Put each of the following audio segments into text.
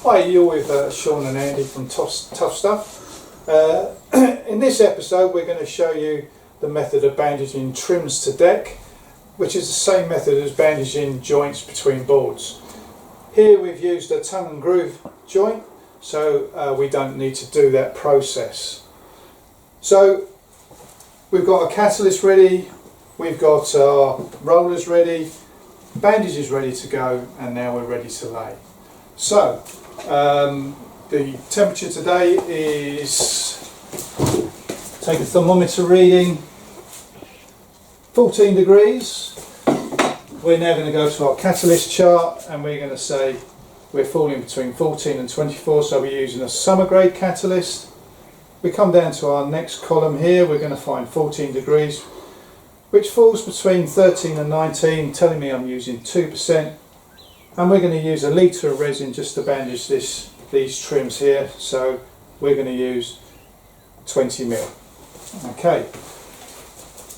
Hi, you're with Sean and Andy from TuffStuff. In this episode we're going to show you the method of bandaging trims to deck, which is the same method as bandaging joints between boards. Here we've used a tongue and groove joint, so we don't need to do that process. So we've got our catalyst ready, we've got our rollers ready, bandages ready to go, and now we're ready to lay. So the temperature today is, take a thermometer reading, 14 degrees. We're now going to go to our catalyst chart and we're going to say we're falling between 14 and 24, so we're using a summer grade catalyst. We come down to our next column here, we're going to find 14 degrees, which falls between 13 and 19, telling me I'm using 2%. And we're going to use a litre of resin just to bandage these trims here, so we're going to use 20ml. Okay,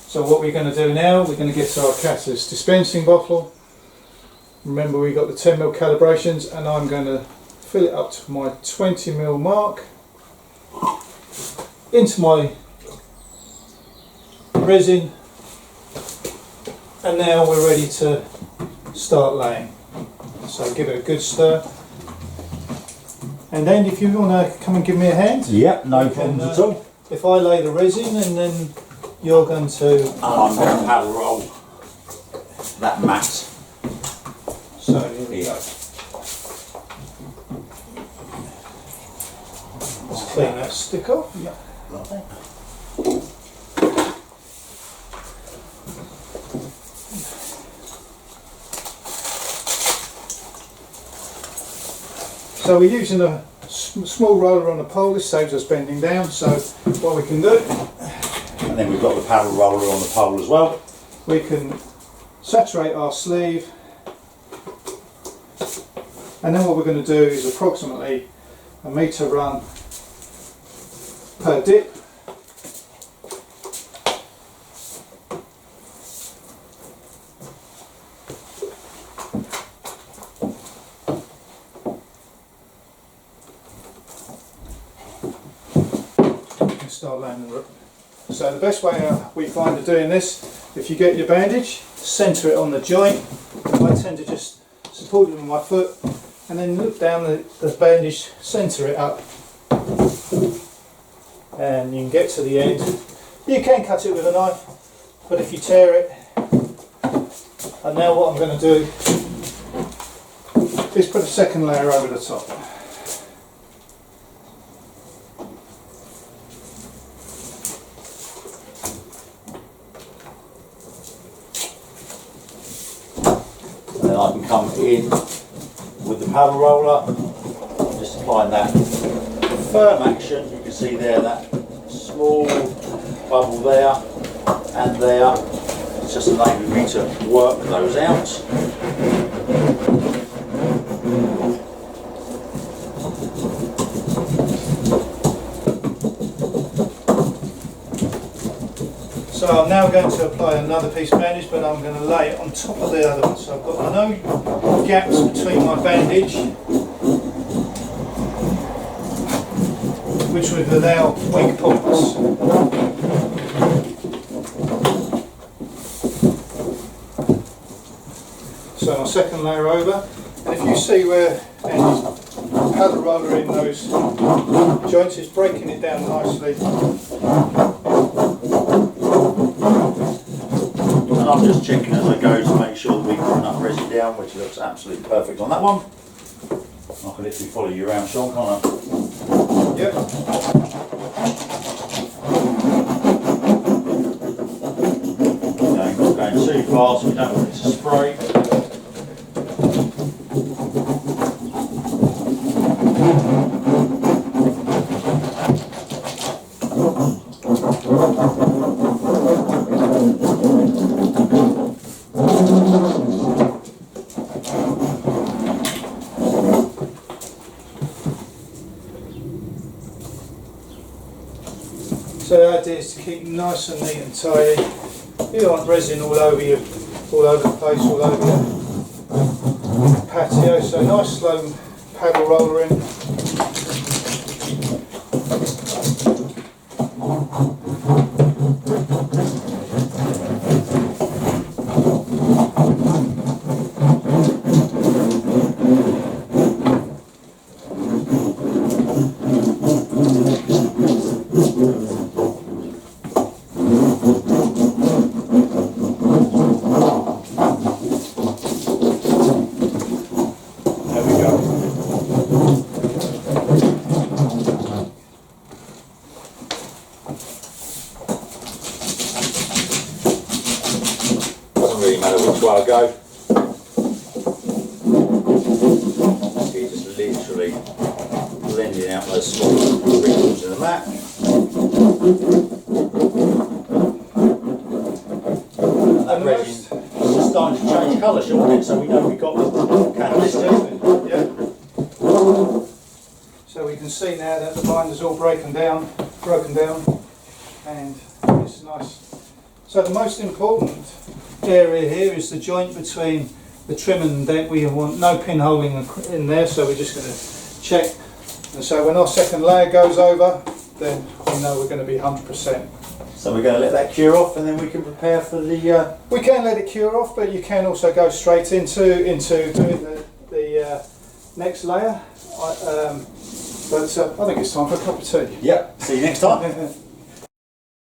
so what we're going to do now, we're going to get to our catalyst dispensing bottle. Remember, we got the 10ml calibrations, and I'm going to fill it up to my 20ml mark into my resin, and now we're ready to start laying. So give it a good stir. And then if you want to come and give me a hand. Yeah, no problems at all. If I lay the resin and then you're going to... I'm going to paddle roll that mat. So here we go. Let's clean that stick off. Yeah, lovely. So we're using a small roller on a pole. This saves us bending down, so what we can do, and then we've got the paddle roller on the pole as well. We can saturate our sleeve, and then what we're going to do is approximately a metre run per dip. Start laying the rope. So the best way we find of doing this, if you get your bandage, centre it on the joint. I tend to just support it with my foot and then look down the bandage, centre it up, and you can get to the end. You can cut it with a knife, but if you tear it, and now what I'm going to do is put a second layer over the top. Then I can come in with the paddle roller, just applying that firm action. You can see there that small bubble there and there. It's just enabling me to work those out. So I'm now going to apply another piece of bandage, but I'm going to lay it on top of the other one. So I've got no gaps between my bandage, which would allow weak points. So my second layer over, and if you see where Andy's paddle roller in those joints, is breaking it down nicely. I'm just checking as I go to make sure that we've got enough resin down, which looks absolutely perfect on that one. I can literally follow you around, Sean, can't I? Yep. Not going too fast, we don't want it to spray. So the idea is to keep nice and neat and tidy. You don't want resin all over you, all over the place, all over your patio. So nice slow paddle roller in. There we go. Doesn't really matter which way I go. You're just literally blending out those small wrinkles in the mat. And that resin is just starting to change colour shortly, so we know we've got catalyst in. Yeah. So we can see now that the binder's all broken down, and it's nice. So the most important area here is the joint between the trim and the deck. We want no pinholing in there, so we're just going to check. And so when our second layer goes over, then we know we're going to be 100%. So we're going to let that cure off, and then we can prepare for the. We can let it cure off, but you can also go straight into doing the next layer. But I think it's time for a cup of tea. Yep. See you next time.